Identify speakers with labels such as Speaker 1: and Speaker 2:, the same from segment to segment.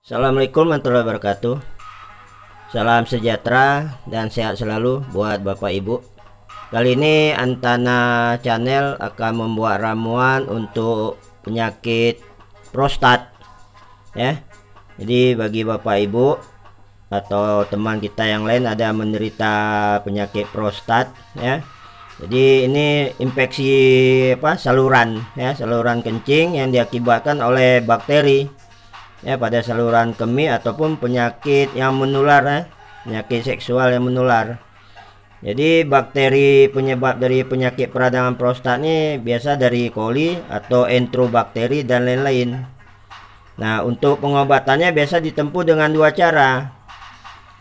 Speaker 1: Assalamualaikum warahmatullahi wabarakatuh. Salam sejahtera dan sehat selalu buat Bapak Ibu. Kali ini Antana Channel akan membuat ramuan untuk penyakit prostat ya. Jadi bagi Bapak Ibu atau teman kita yang lain ada menderita penyakit prostat ya. Jadi ini infeksi saluran ya, saluran kencing yang diakibatkan oleh bakteri ya pada saluran kemih ataupun penyakit yang menular ya, penyakit seksual yang menular. Jadi bakteri penyebab dari penyakit peradangan prostat ini biasa dari coli atau enterobakteri dan lain-lain. Nah, untuk pengobatannya biasa ditempuh dengan dua cara.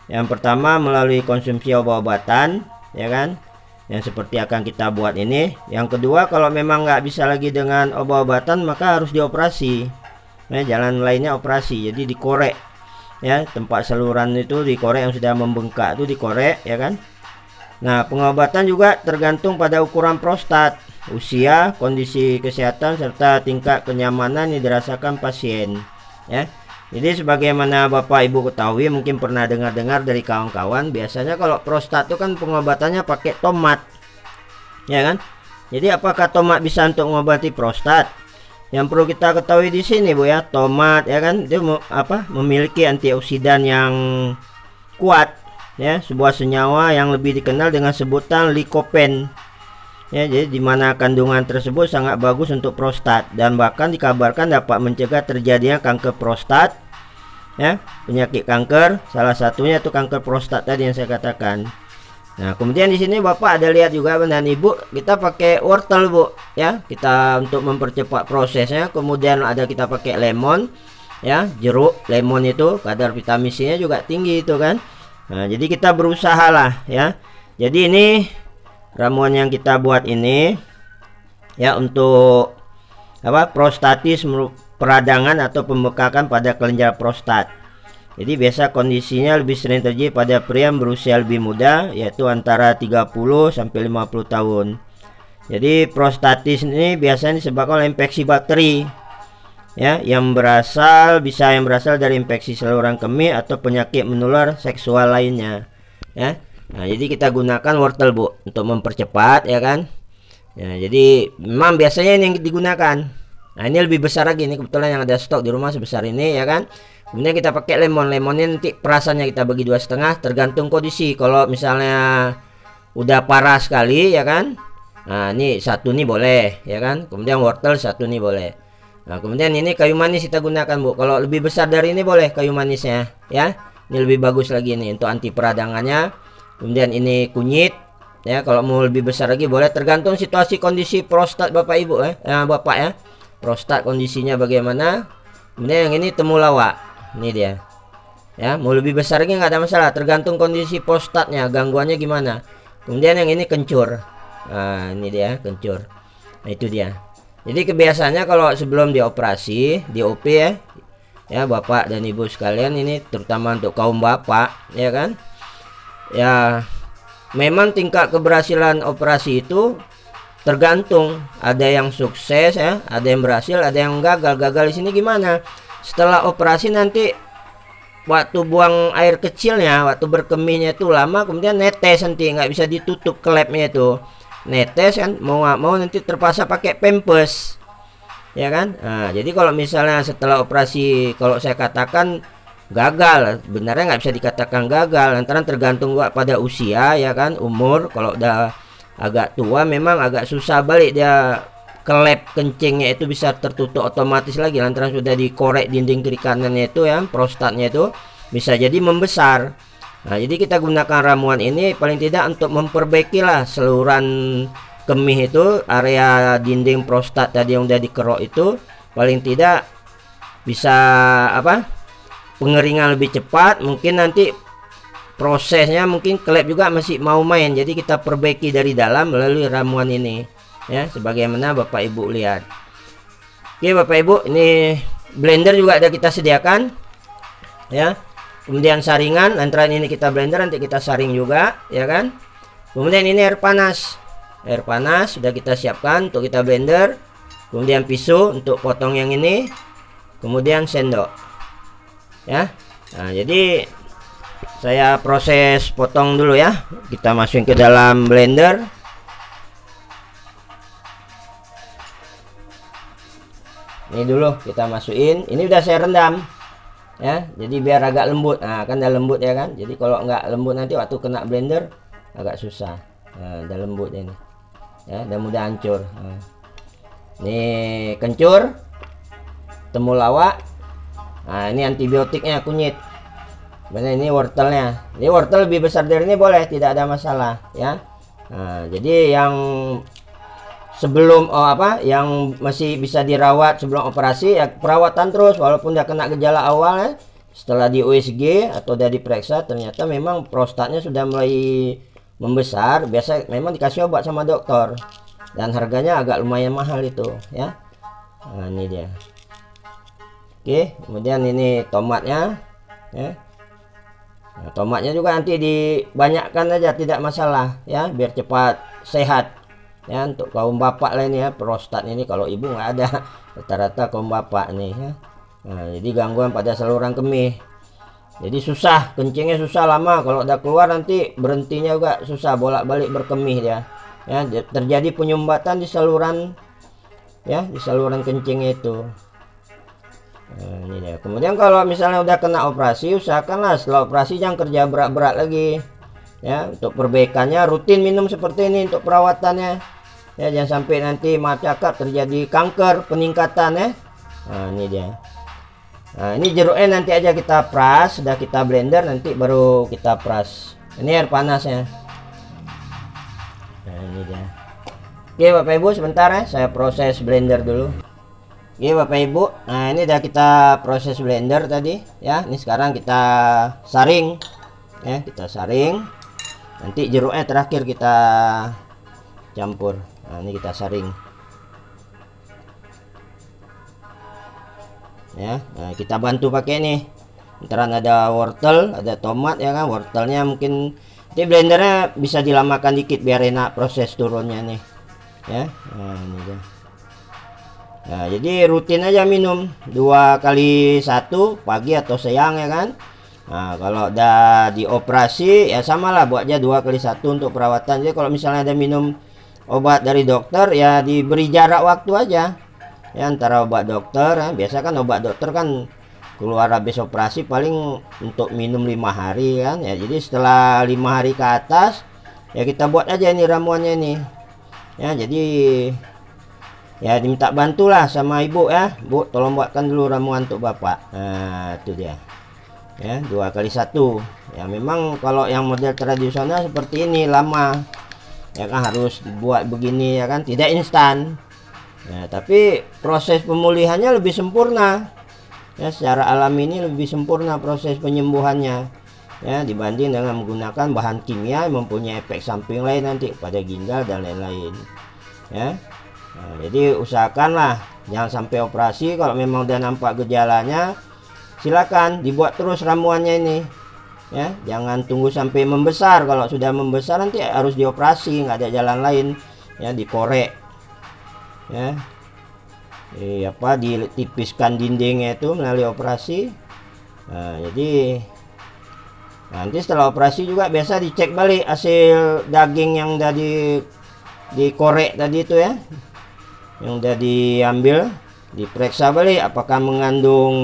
Speaker 1: Yang pertama melalui konsumsi obat-obatan ya kan, yang seperti akan kita buat ini. Yang kedua, kalau memang nggak bisa lagi dengan obat-obatan maka harus dioperasi. Nah, jalan lainnya operasi, jadi dikorek ya, tempat saluran itu dikorek, yang sudah membengkak itu dikorek ya kan. Nah, pengobatan juga tergantung pada ukuran prostat, usia, kondisi kesehatan serta tingkat kenyamanan yang dirasakan pasien ya. Jadi sebagaimana Bapak Ibu ketahui, mungkin pernah dengar-dengar dari kawan-kawan, biasanya kalau prostat itu kan pengobatannya pakai tomat ya kan. Jadi apakah tomat bisa untuk mengobati prostat? Yang perlu kita ketahui di sini Bu ya, tomat ya kan, dia memiliki antioksidan yang kuat ya, sebuah senyawa yang lebih dikenal dengan sebutan lycopene ya. Jadi dimana kandungan tersebut sangat bagus untuk prostat dan bahkan dikabarkan dapat mencegah terjadinya kanker prostat ya, penyakit kanker, salah satunya itu kanker prostat tadi yang saya katakan. Nah, kemudian di sini Bapak ada lihat juga dan Ibu, kita pakai wortel Bu ya, kita untuk mempercepat prosesnya. Kemudian ada kita pakai lemon ya, jeruk lemon itu kadar vitamin C nya juga tinggi itu kan. Nah, jadi kita berusaha lah ya. Jadi ini ramuan yang kita buat ini ya untuk prostatis, peradangan atau pembekakan pada kelenjar prostat. Jadi biasa kondisinya lebih sering terjadi pada pria berusia lebih muda, yaitu antara 30 sampai 50 tahun. Jadi prostatis ini biasanya disebabkan oleh infeksi bakteri ya, yang berasal dari infeksi saluran kemih atau penyakit menular seksual lainnya ya. Nah, jadi kita gunakan wortel Bu untuk mempercepat ya kan. Ya, jadi memang biasanya ini yang digunakan. Nah, ini lebih besar lagi, ini kebetulan yang ada stok di rumah sebesar ini ya kan. Kemudian kita pakai lemonnya, nanti perasannya kita bagi 2,5, tergantung kondisi. Kalau misalnya udah parah sekali ya kan, nah ini satu nih boleh ya kan. Kemudian wortel satu nih boleh. Nah, kemudian ini kayu manis kita gunakan Bu. Kalau lebih besar dari ini boleh kayu manisnya ya. Ini lebih bagus lagi nih untuk anti peradangannya. Kemudian ini kunyit ya, kalau mau lebih besar lagi boleh, tergantung situasi kondisi prostat Bapak Ibu Bapak ya. Prostat kondisinya bagaimana. Kemudian yang ini temulawak. Ini dia ya, mau lebih besar lagi nggak ada masalah, tergantung kondisi prostatnya, gangguannya gimana. Kemudian yang ini kencur. Nah, ini dia kencur. Nah, itu dia. Jadi kebiasaannya kalau sebelum dioperasi di OP ya Bapak dan Ibu sekalian, ini terutama untuk kaum bapak ya kan, ya memang tingkat keberhasilan operasi itu tergantung, ada yang sukses ya, ada yang berhasil, ada yang gagal. Gagal di sini gimana? Setelah operasi nanti waktu buang air kecilnya, waktu berkemihnya itu lama, kemudian netes, nanti nggak bisa ditutup klepnya itu, netes kan, mau nggak mau nanti terpaksa pakai pampers ya kan. Nah, jadi kalau misalnya setelah operasi, kalau saya katakan gagal, benarnya nggak bisa dikatakan gagal, lantaran tergantung pada usia ya kan, umur. Kalau udah agak tua memang agak susah balik dia, klep kencingnya itu bisa tertutup otomatis lagi lantaran sudah dikorek dinding kiri kanannya itu ya, prostatnya itu bisa jadi membesar. Nah, jadi kita gunakan ramuan ini paling tidak untuk memperbaiki lah saluran kemih itu, area dinding prostat tadi yang udah dikerok itu, paling tidak bisa pengeringan lebih cepat. Mungkin nanti prosesnya mungkin klep juga masih mau main, jadi kita perbaiki dari dalam melalui ramuan ini ya, sebagaimana Bapak Ibu lihat. Oke Bapak Ibu, ini blender juga ada kita sediakan ya. Kemudian saringan, antara ini kita blender, nanti kita saring juga ya kan. Kemudian ini air panas sudah kita siapkan untuk kita blender. Kemudian pisau untuk potong yang ini, kemudian sendok. ya. Nah, jadi saya proses potong dulu ya. Kita masukin ke dalam blender. Ini dulu kita masukin. Ini udah saya rendam ya, jadi biar agak lembut. Nah, kan udah lembut ya kan. Jadi kalau nggak lembut nanti waktu kena blender agak susah. Nah, udah lembut ini ya, udah mudah hancur. Nah, ini kencur, temulawak. Nah, ini antibiotiknya kunyit. Benar, ini wortelnya. Ini wortel lebih besar dari ini boleh, tidak ada masalah ya. Nah, jadi yang sebelum yang masih bisa dirawat sebelum operasi ya perawatan terus, walaupun dia kena gejala awal ya. Setelah di USG atau udah diperiksa ternyata memang prostatnya sudah mulai membesar, biasa memang dikasih obat sama dokter dan harganya agak lumayan mahal itu ya. Nah, ini dia. Oke, kemudian ini tomatnya ya. Nah, tomatnya juga nanti dibanyakkan aja, tidak masalah ya, biar cepat sehat ya. Untuk kaum bapak lain ya, prostat ini kalau ibu nggak ada, rata-rata kaum bapak nih ya. Nah, jadi gangguan pada saluran kemih, jadi susah, kencingnya susah lama, kalau udah keluar nanti berhentinya juga susah, bolak-balik berkemih ya. Ya, terjadi penyumbatan di saluran ya, di saluran kencingnya itu. Nah, ini dia. Kemudian kalau misalnya udah kena operasi, usahakanlah setelah operasi jangan kerja berat-berat lagi ya. Untuk perbaikannya rutin minum seperti ini untuk perawatannya ya, jangan sampai nanti maaf cakap terjadi kanker peningkatan ya. Nah, ini dia. Nah, ini jeruknya nanti aja kita peras, sudah kita blender nanti baru kita peras. Ini air panasnya. Nah, ini dia. Oke Bapak Ibu, sebentar ya, saya proses blender dulu. Oke Bapak Ibu, nah ini udah kita proses blender tadi ya. Ini sekarang kita saring ya, kita saring. Nanti jeruknya terakhir kita campur. Nah, ini kita saring ya. Nah, kita bantu pakai nih, ntaran ada wortel, ada tomat ya kan. Wortelnya mungkin di blendernya bisa dilamakan dikit biar enak proses turunnya nih ya. Nah, ini dia. Nah, jadi rutin aja minum 2 kali 1 pagi atau siang ya kan. Nah, kalau udah dioperasi ya samalah, buatnya 2 kali 1 untuk perawatan. Jadi kalau misalnya ada minum obat dari dokter ya diberi jarak waktu aja ya, antara obat dokter ya. Biasa kan obat dokter kan keluar habis operasi paling untuk minum 5 hari kan ya. Jadi setelah 5 hari ke atas ya kita buat aja ini ramuannya nih ya. Jadi ya diminta bantulah sama ibu ya, Bu tolong buatkan dulu ramuan untuk bapak. Nah, itu dia ya, 2 kali 1 ya. Memang kalau yang model tradisional seperti ini lama ya kan, harus dibuat begini ya kan, tidak instan ya, tapi proses pemulihannya lebih sempurna ya. Secara alami ini lebih sempurna proses penyembuhannya ya, dibanding dengan menggunakan bahan kimia yang mempunyai efek samping lain nanti pada ginjal dan lain-lain ya. Nah, jadi usahakanlah jangan sampai operasi. Kalau memang udah nampak gejalanya, silakan dibuat terus ramuannya ini ya. Jangan tunggu sampai membesar. Kalau sudah membesar nanti harus dioperasi, nggak ada jalan lain ya, dikorek ya. Ditipiskan dindingnya itu melalui operasi. Nah, jadi nanti setelah operasi juga biasa dicek balik hasil daging yang udah dikorek tadi itu ya, yang udah diambil, diperiksa balik apakah mengandung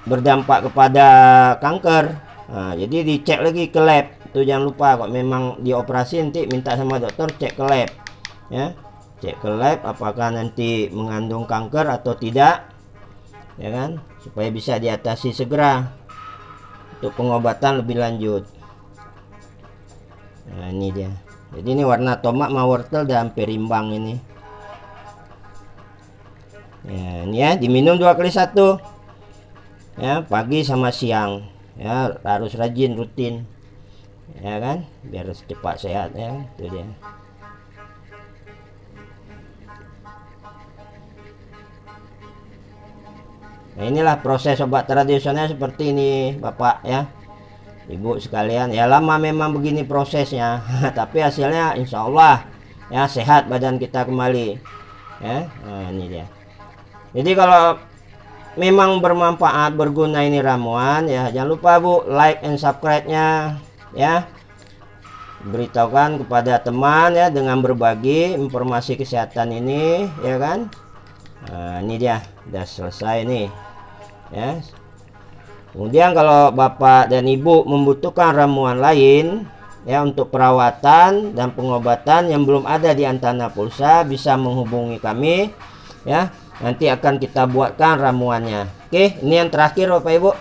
Speaker 1: berdampak kepada kanker. Nah, jadi dicek lagi ke lab itu, jangan lupa. Kok memang dioperasi nanti minta sama dokter cek ke lab ya, cek ke lab apakah nanti mengandung kanker atau tidak ya kan, supaya bisa diatasi segera untuk pengobatan lebih lanjut. Nah, ini dia. Jadi ini warna tomat sama wortel dan hampir imbang ini ya. Ini ya diminum 2 kali 1 ya, pagi sama siang ya, harus rajin rutin ya kan, biar cepat sehat ya. Itu dia. Nah, inilah proses obat tradisional seperti ini Bapak ya, Ibu sekalian ya. Lama memang begini prosesnya tapi hasilnya insya Allah ya, sehat badan kita kembali ya. Nah, ini dia. Jadi kalau memang bermanfaat, berguna ini ramuan ya, jangan lupa Bu like and subscribe-nya ya. Beritahukan kepada teman ya dengan berbagi informasi kesehatan ini ya kan. Nah, ini dia udah selesai nih ya. Kemudian kalau Bapak dan Ibu membutuhkan ramuan lain ya untuk perawatan dan pengobatan yang belum ada di Antana Pulsa, bisa menghubungi kami ya. Nanti akan kita buatkan ramuannya. Oke, ini yang terakhir Bapak Ibu.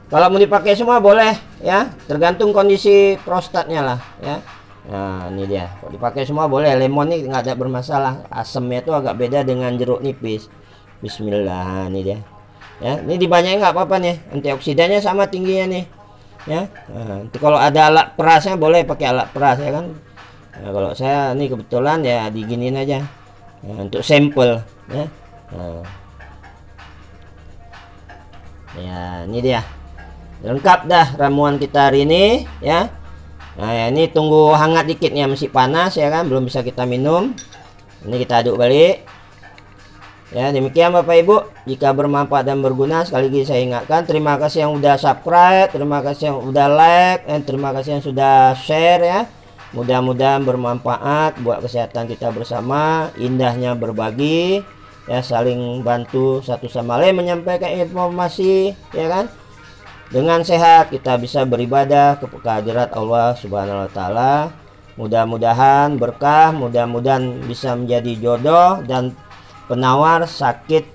Speaker 1: Kalau mau dipakai semua boleh ya, tergantung kondisi prostatnya lah ya. Nah, ini dia. Kalau dipakai semua boleh. Lemon ini nggak ada bermasalah. Asamnya itu agak beda dengan jeruk nipis. Bismillah, ini dia. Ya, ini dibanyakin nggak apa-apa nih. Antioksidannya sama tingginya nih. Ya. Nah, nanti kalau ada alat perasnya boleh pakai alat peras ya kan. Nah, kalau saya ini kebetulan ya diginin aja. Nah, untuk sampel ya. Nah. Ya, ini dia. Lengkap dah ramuan kita hari ini ya. Nah ya, ini tunggu hangat dikit nih, masih panas ya kan, belum bisa kita minum. Ini kita aduk balik ya. Demikian Bapak Ibu, jika bermanfaat dan berguna, sekali lagi saya ingatkan, terima kasih yang udah subscribe, terima kasih yang udah like, dan terima kasih yang sudah share ya. Mudah-mudahan bermanfaat buat kesehatan kita bersama. Indahnya berbagi ya, saling bantu satu sama lain menyampaikan informasi ya kan. Dengan sehat kita bisa beribadah ke hadirat Allah Subhanahu wa taala. Mudah-mudahan berkah, mudah-mudahan bisa menjadi jodoh dan penawar sakit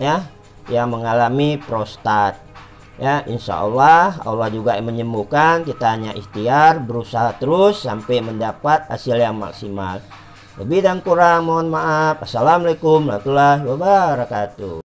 Speaker 1: ya yang mengalami prostat. Ya, insya Allah Allah juga yang menyembuhkan. Kita hanya ikhtiar, berusaha terus sampai mendapat hasil yang maksimal. Lebih dan kurang mohon maaf. Assalamualaikum warahmatullahi wabarakatuh.